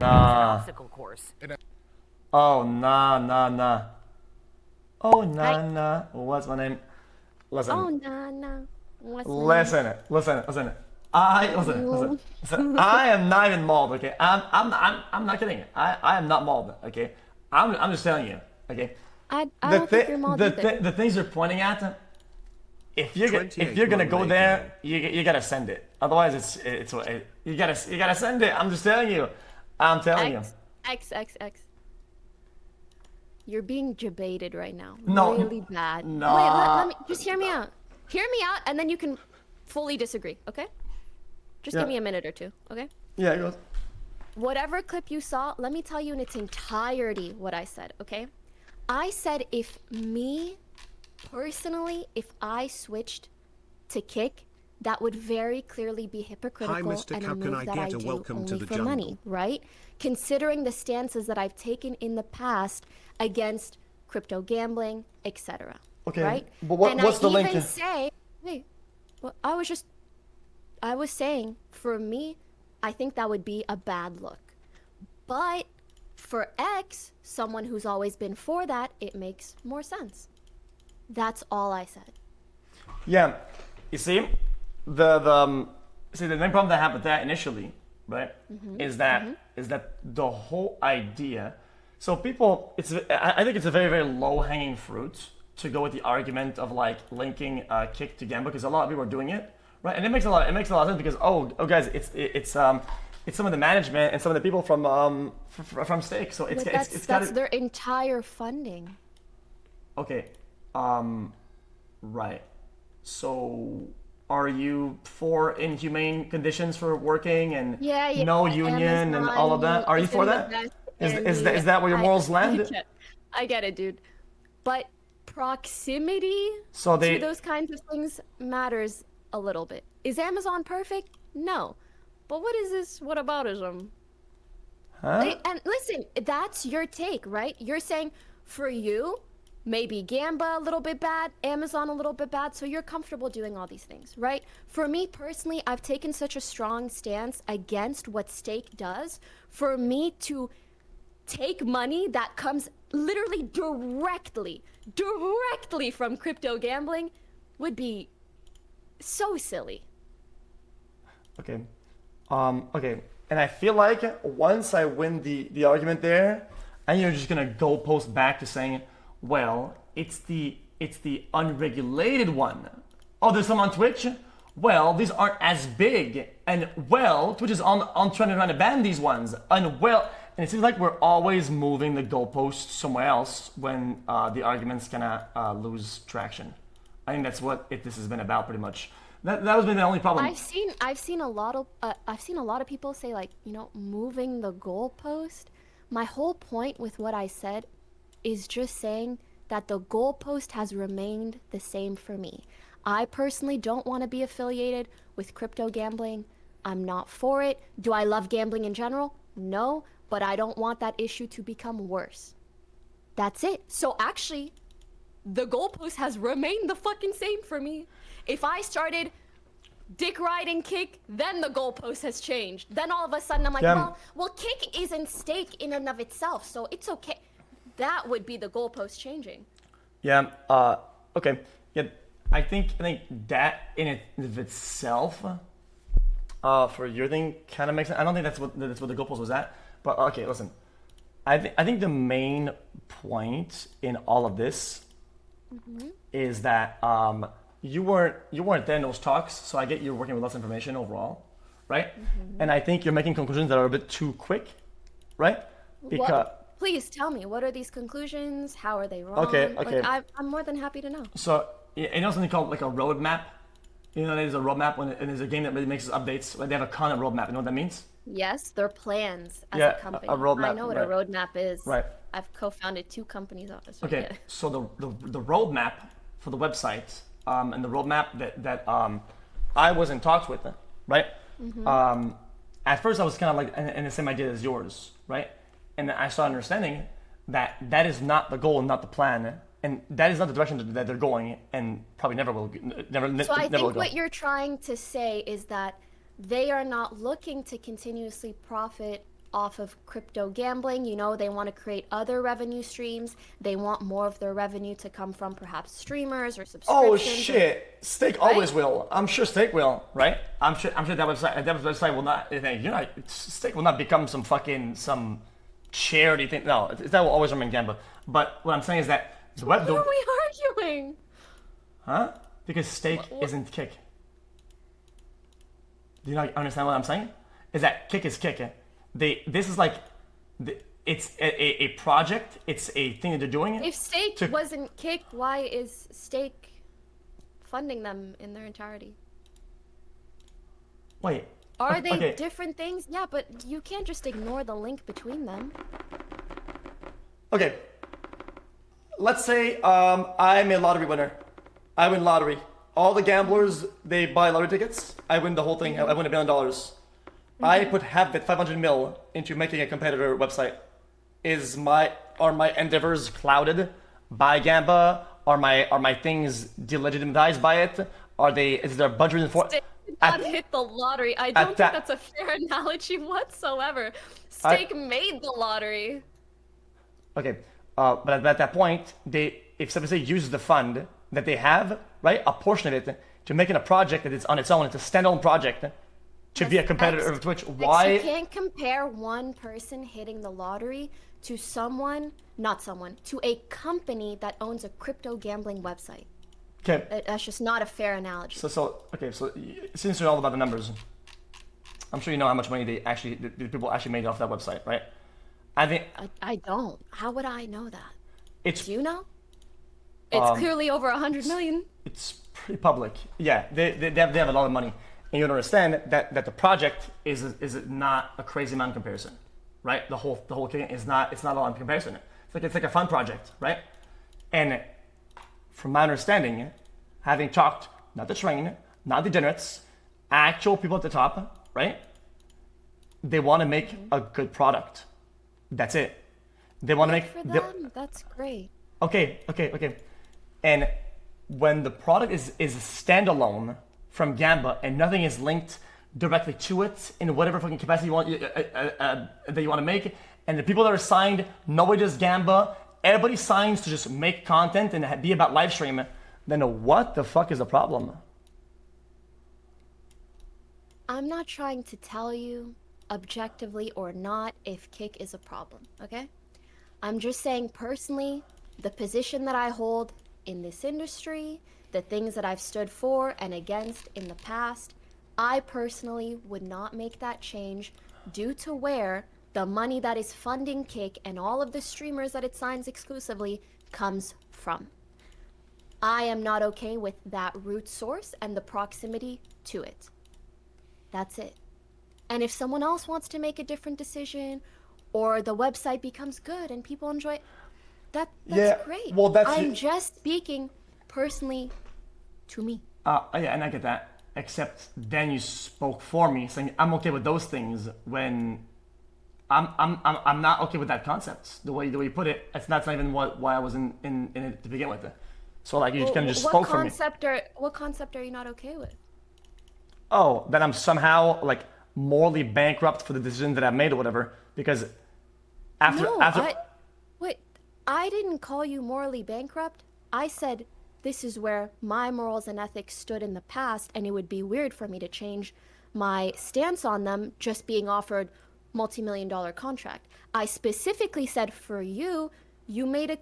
Nah. Obstacle course. Oh, nah. Oh, nah. What's my name? Listen. Oh, nah. What's my name? Listen. Listen. I am not even mauled, okay? I'm not kidding. I am not mauled, okay? I'm just telling you, okay? I don't think you're mauled either. The things you're pointing at, if you're gonna go there, you gotta send it. Otherwise, you gotta send it. I'm just telling you. I'm telling you. X. You're being debated right now. No. Really bad. No. Wait, let me just hear me out. Hear me out, and then you can fully disagree. Okay? Just give me a minute or two. Okay? Yeah, it goes. Whatever clip you saw, let me tell you in its entirety what I said. Okay? I said if me personally, if I switched to kick, that would very clearly be hypocritical and a move that I do only for money, right? Considering the stances that I've taken in the past against crypto gambling, etc. Okay, right? But what's the link? I was saying, for me, I think that would be a bad look. But for X, someone who's always been for that, it makes more sense. That's all I said. Yeah, you see, the main problem that happened with that initially, right, is that the whole idea. So people, I think it's a very, very low hanging fruit to go with the argument of like linking kick to gambling, because a lot of people are doing it, right? And it makes a lot of sense because oh guys, it's some of the management and some of the people from stake. So that's their entire funding. Okay, right. So are you for inhumane conditions for working and no union and all of that? Are you for that? Is that where your morals land? I get it, dude. But proximity to those kinds of things matters a little bit. Is Amazon perfect? No. But what is this whataboutism? Huh? And listen, that's your take, right? You're saying for you, maybe Gamba a little bit bad, Amazon a little bit bad, so you're comfortable doing all these things, right? For me personally, I've taken such a strong stance against what stake does. For me to take money that comes literally directly from crypto gambling would be so silly. Okay. Okay. And I feel like once I win the argument there, and you're just gonna go post back to saying, well, it's the unregulated one. Oh, there's some on Twitch? Well, these aren't as big. And well, Twitch is on trying to ban these ones. And well, and it seems like we're always moving the goalposts somewhere else when the argument's gonna lose traction. I think that's what this has been about pretty much. That has been the only problem. I've seen a lot of people say, like, you know, moving the goalpost. My whole point with what I said is just saying that the goalpost has remained the same for me. I personally don't want to be affiliated with crypto gambling. I'm not for it. Do I love gambling in general? No, but I don't want that issue to become worse. That's it. So actually, the goalpost has remained the fucking same for me. If I started dick riding kick, then the goalpost has changed. Then all of a sudden I'm like, well, kick isn't stake in and of itself, so it's okay. That would be the goalpost changing. Yeah. Okay. Yeah. I think that in and of itself, for your thing, kind of makes sense. I don't think that's what the goalpost was at. But okay, listen. I think the main point in all of this is that you weren't there in those talks, so I get you're working with less information overall, right? And I think you're making conclusions that are a bit too quick, right? Because please tell me, what are these conclusions? How are they wrong? Okay. Like, I'm more than happy to know. So, you know something called like a roadmap? You know, there's a roadmap and there's a game that really makes updates. Like they have a content roadmap. You know what that means? Yes, they're plans as a company. A roadmap. I know what a roadmap is. Right. I've co-founded 2 companies on this. Okay, so the roadmap for the website and the roadmap that I was in talks with, right? At first I was kind of like in the same idea as yours, right? And I started understanding that is not the goal and not the plan, and that is not the direction that they're going, and probably never will. So I think what you're trying to say is that they are not looking to continuously profit off of crypto gambling. You know, they want to create other revenue streams. They want more of their revenue to come from perhaps streamers or subscriptions. Oh shit! Steak always will. I'm sure Steak will, right? I'm sure that website will not. Steak will not become some charity thing. No, that will always remain Gamba. But what I'm saying is that What are we arguing? Huh? Because Steak isn't Kick. Do you not understand what I'm saying? Is that Kick is Kick. This is like, it's a project. It's a thing that they're doing. If Steak wasn't Kick, why is Steak funding them in their entirety? Wait. Are they different things? Yeah, but you can't just ignore the link between them. Okay. Let's say I'm a lottery winner. I win lottery. All the gamblers, they buy lottery tickets. I win the whole thing. I win $1 billion. I put half that 500 mil into making a competitor website. Are my endeavors clouded by Gamba? Are my things delegitimized by it? Is there a bunch of reasons for it? Not hit the lottery. I don't think that's a fair analogy whatsoever. Steak made the lottery. Okay, but at that point, if somebody uses the fund that they have, right, a portion of it, to making a project that is on its own, it's a standalone project, to be a competitor of Twitch. Why? You can't compare one person hitting the lottery to to a company that owns a crypto gambling website. Okay. That's just not a fair analogy. So since you're all about the numbers, I'm sure you know how much money the people actually made off that website, right? I don't. How would I know that? Do you know? It's clearly over 100 million. It's pretty public. Yeah, they have a lot of money, and you understand that the project is not a crazy amount in comparison, right? The whole thing is not. It's not a lot in comparison. It's like a fun project, right? And from my understanding, having talked not the train, not degenerates, actual people at the top, right? They want to make a good product. That's it. They want to make. For them, that's great. Okay. And when the product is standalone from Gamba and nothing is linked directly to it in whatever fucking capacity you want that you want to make, and the people that are signed, nobody does Gamba, everybody signs to just make content and be about live stream, then what the fuck is the problem? I'm not trying to tell you objectively or not if Kick is a problem, okay? I'm just saying personally, the position that I hold in this industry, the things that I've stood for and against in the past, I personally would not make that change due to where the money that is funding Kick and all of the streamers that it signs exclusively comes from. I am not okay with that root source and the proximity to it. That's it. And if someone else wants to make a different decision, or the website becomes good and people enjoy it, that's great. Well, I'm just speaking personally to me. Yeah, and I get that. Except then you spoke for me, saying I'm okay with those things when I'm not okay with that concept. The way you put it, that's not even why I was in it to begin with. So like you kind of just spoke for me. What concept are you not okay with? Oh, that I'm somehow like morally bankrupt for the decision that I made or whatever. Because wait, I didn't call you morally bankrupt. I said this is where my morals and ethics stood in the past, and it would be weird for me to change my stance on them just being offered multi-million-dollar contract. I specifically said for you made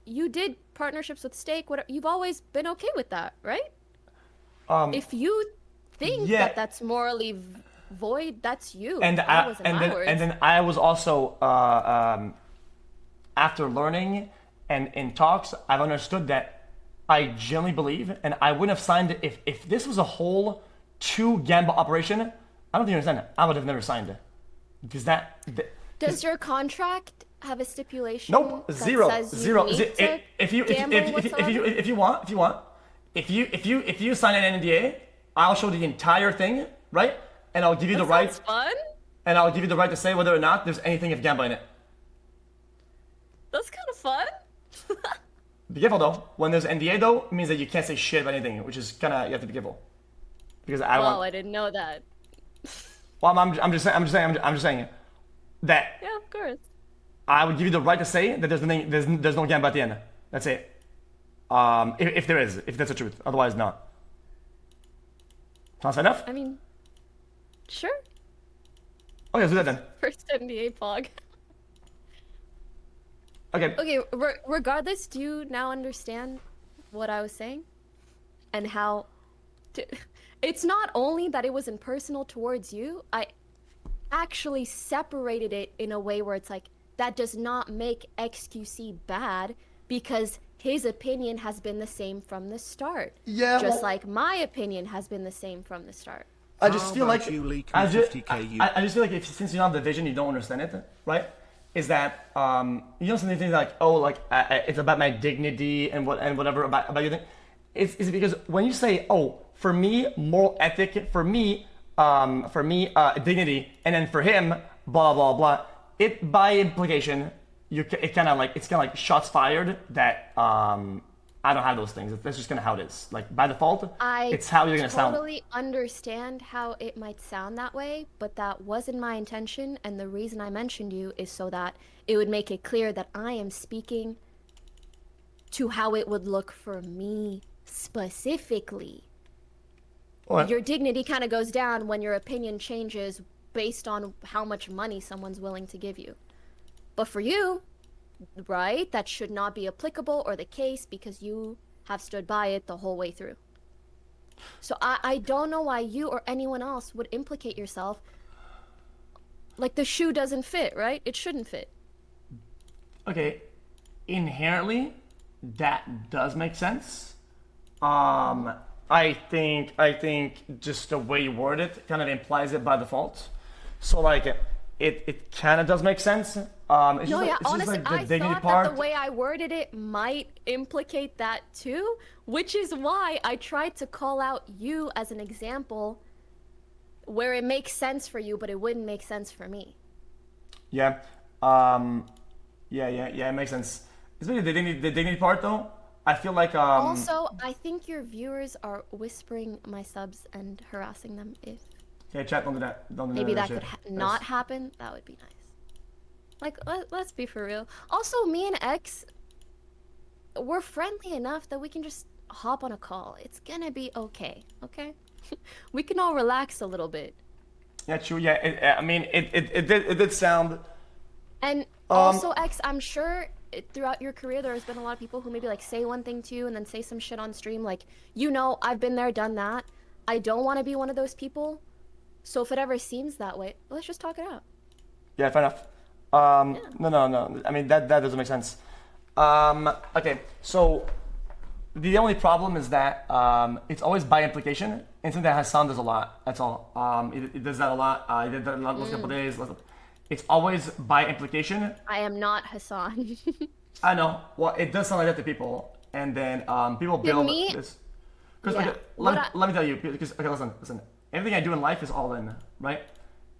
you did partnerships with Steak. You've always been okay with that, right? If you think that's morally void, that's you. And then I was also after learning and in talks, I've understood that I genuinely believe, and I wouldn't have signed it if this was a whole 2 Gamba operation. I don't think you understand it. I would have never signed it because Does your contract have a stipulation? Nope, that zero. If you sign an NDA, I'll show the entire thing, right? And I'll give you the right. That's fun. And I'll give you the right to say whether or not there's anything of Gamba in it. That's kind of fun. Be careful though. When there's NDA though, it means that you can't say shit about anything, which is kind of, you have to be careful. Because I didn't know that. Well, I'm just saying. that Yeah, of course. I would give you the right to say that there's no gamba at the end. That's it. If there is, if that's the truth. Otherwise, not. Sounds fair enough? I mean, sure. Okay, let's do that then. First NBA pog. Okay. Okay, regardless, do you now understand what I was saying? And how... It's not only that it was impersonal towards you, I actually separated it in a way where it's like, that does not make xQc bad because his opinion has been the same from the start. Yeah. Just like my opinion has been the same from the start. I just feel like I just feel like since you don't have the vision, you don't understand it, right? Is that you don't say things like, oh, like it's about my dignity and whatever about your thing. It's because when you say, oh, for me moral ethic, for me dignity, and then for him blah blah blah, it by implication it's kind of like shots fired that I don't have those things. That's just kind of how it is. Like by default, it's how you're gonna sound. I totally understand how it might sound that way, but that wasn't my intention. And the reason I mentioned you is so that it would make it clear that I am speaking to how it would look for me specifically. What? Your dignity kind of goes down when your opinion changes based on how much money someone's willing to give you. But for you, right, that should not be applicable or the case because you have stood by it the whole way through. So I don't know why you or anyone else would implicate yourself. Like the shoe doesn't fit, right? It shouldn't fit. Okay, inherently, that does make sense. I think just the way you word it kind of implies it by default. So like it kind of does make sense. It's No, just yeah, like, honestly, like the I dignity thought part. that the way I worded it might implicate that too, which is why I tried to call out you as an example where it makes sense for you, but it wouldn't make sense for me. Yeah, yeah, it makes sense. Especially the dignity part though. I feel like Also, I think your viewers are whispering my subs and harassing them. If yeah, chat, don't do that. Don't do maybe that shit. could not happen, that would be nice. Like, let's be for real. Also, me and X, we're friendly enough that we can just hop on a call. It's gonna be okay, okay? We can all relax a little bit. Yeah, true. Yeah, I mean, it did sound. And also, X, I'm sure throughout your career there has been a lot of people who maybe like say one thing to you and then say some shit on stream. Like, you know, I've been there, done that. I don't want to be one of those people. So if it ever seems that way, let's just talk it out. Yeah, fair enough. No. I mean, that doesn't make sense. Okay, so the only problem is that it's always by implication, and something that Hasan does a lot. That's all. It does that a lot. He did that last couple days. It's always by implication. I am not Hasan. I know. Well, it does sound like that to people, and then people build this. Because Yeah. let me tell you. Because okay, listen. Everything I do in life is all in, right?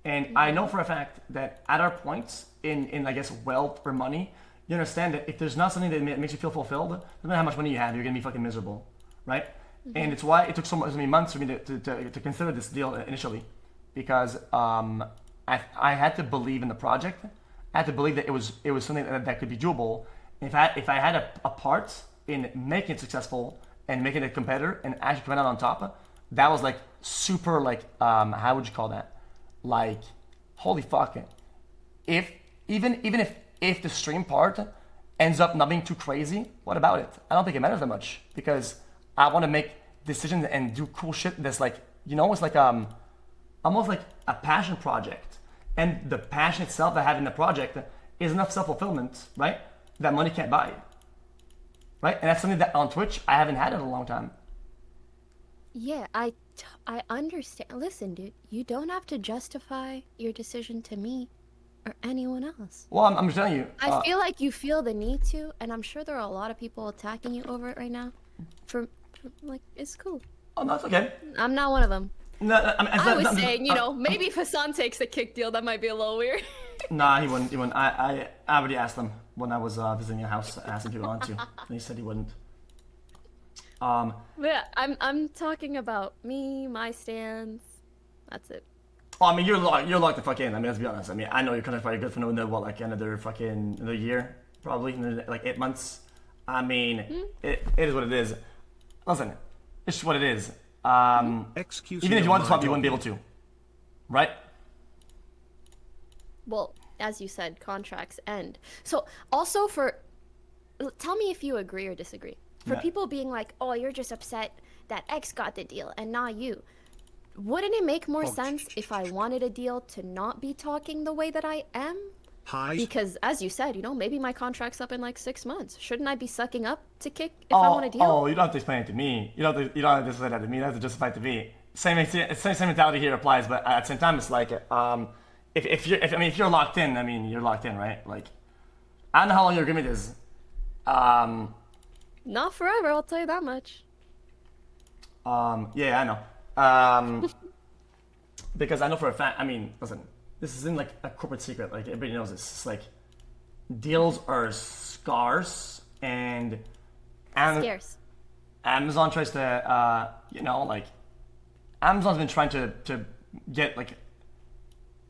And I know for a fact that at our points in I guess wealth or money, you understand that if there's not something that makes you feel fulfilled, no matter how much money you have, you're gonna be fucking miserable, right? And it's why it took so many months for me to consider this deal initially, because I had to believe in the project. I had to believe that it was something that could be doable. If I had a part in making it successful and making it a competitor and actually coming out on top, that was like super like how would you call that? Like, holy fuck! Even if the stream part ends up not being too crazy, what about it? I don't think it matters that much because I want to make decisions and do cool shit. That's like, you know, it's like almost like a passion project, and the passion itself that I have in the project is enough self-fulfillment, right? That money can't buy, right? And that's something that on Twitch I haven't had in a long time. Yeah, I understand. Listen, dude, you don't have to justify your decision to me or anyone else. Well, I'm just telling you. I feel like you feel the need to, and I'm sure there are a lot of people attacking you over it right now. For like, it's cool. Oh, no, it's okay. I'm not one of them. No, I was saying, you know, maybe if Hasan takes the kick deal, that might be a little weird. Nah, he wouldn't. I already asked him when I was visiting your house. I asked him if he wanted to, and he said he wouldn't. Yeah, I'm talking about me, my stance. That's it. Oh, I mean, you're locked the fuck in. I mean, let's be honest. I mean, I know your contract's probably good for like another year, probably, like 8 months. I mean, it is what it is. Listen, it's just what it is. xQc Even if you want to swap, you wouldn't be able to, right? Well, as you said, contracts end. So also tell me if you agree or disagree. For people being like, oh, you're just upset that X got the deal and not you. Wouldn't it make more sense if I wanted a deal to not be talking the way that I am? Because as you said, maybe my contract's up in like 6 months. Shouldn't I be sucking up to kick if I want a deal? Oh, you don't have to explain it to me. You don't have to say that to me. You don't have to justify it to me. Same mentality here applies, but at the same time, it's like, if you're locked in, I mean, you're locked in, right? Like, I don't know how long your agreement is. Not forever, I'll tell you that much. Yeah, I know. Because I know for a fact, I mean, listen, this isn't like a corporate secret. Like, everybody knows this. It's like, deals are scarce and Scarce. Amazon tries to, like, Amazon's been trying to get like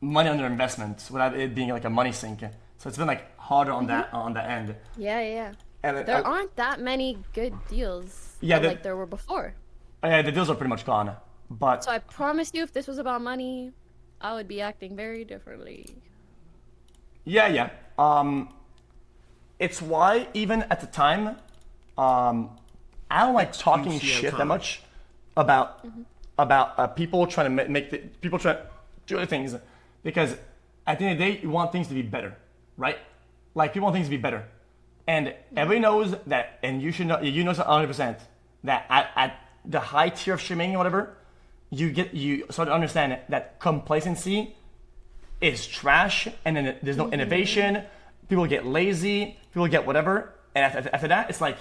money on their investments without it being like a money sink. So it's been like harder on that end. Yeah. And there aren't that many good deals like there were before. Yeah, the deals are pretty much gone. But so I promise you, if this was about money, I would be acting very differently. Yeah. It's why even at the time, I don't like talking shit that much about people trying to people trying to do other things, because at the end of the day, you want things to be better, right? Like, people want things to be better, and everybody knows that, and you should know, 100% that at the high tier of streaming or whatever, you start to understand that complacency is trash, and then there's no innovation. People get lazy, people get whatever, and after that, it's like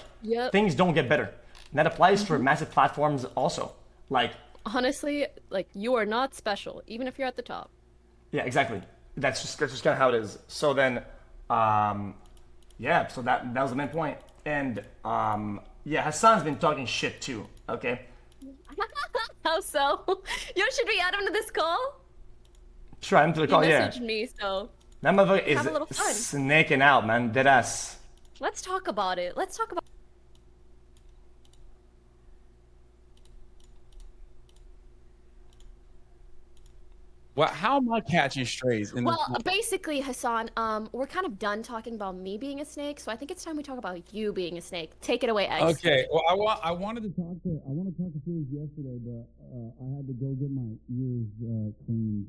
things don't get better. And that applies for massive platforms also. Like, honestly, like, you are not special, even if you're at the top. Yeah, exactly. That's just kind of how it is. So then, so that was the main point. And Hasan's been talking shit too. Okay. How so? Should we add him to this call? Sure, add him to the call. He messaged me, so that motherfucker is snaking out, man. Deadass. Let's talk about it. Well, how am I catching strays? Basically, Hasan, we're kind of done talking about me being a snake, so I think it's time we talk about you being a snake. Take it away, X. Okay. Well, I wanted to talk to Felix yesterday, but I had to go get my ears cleaned.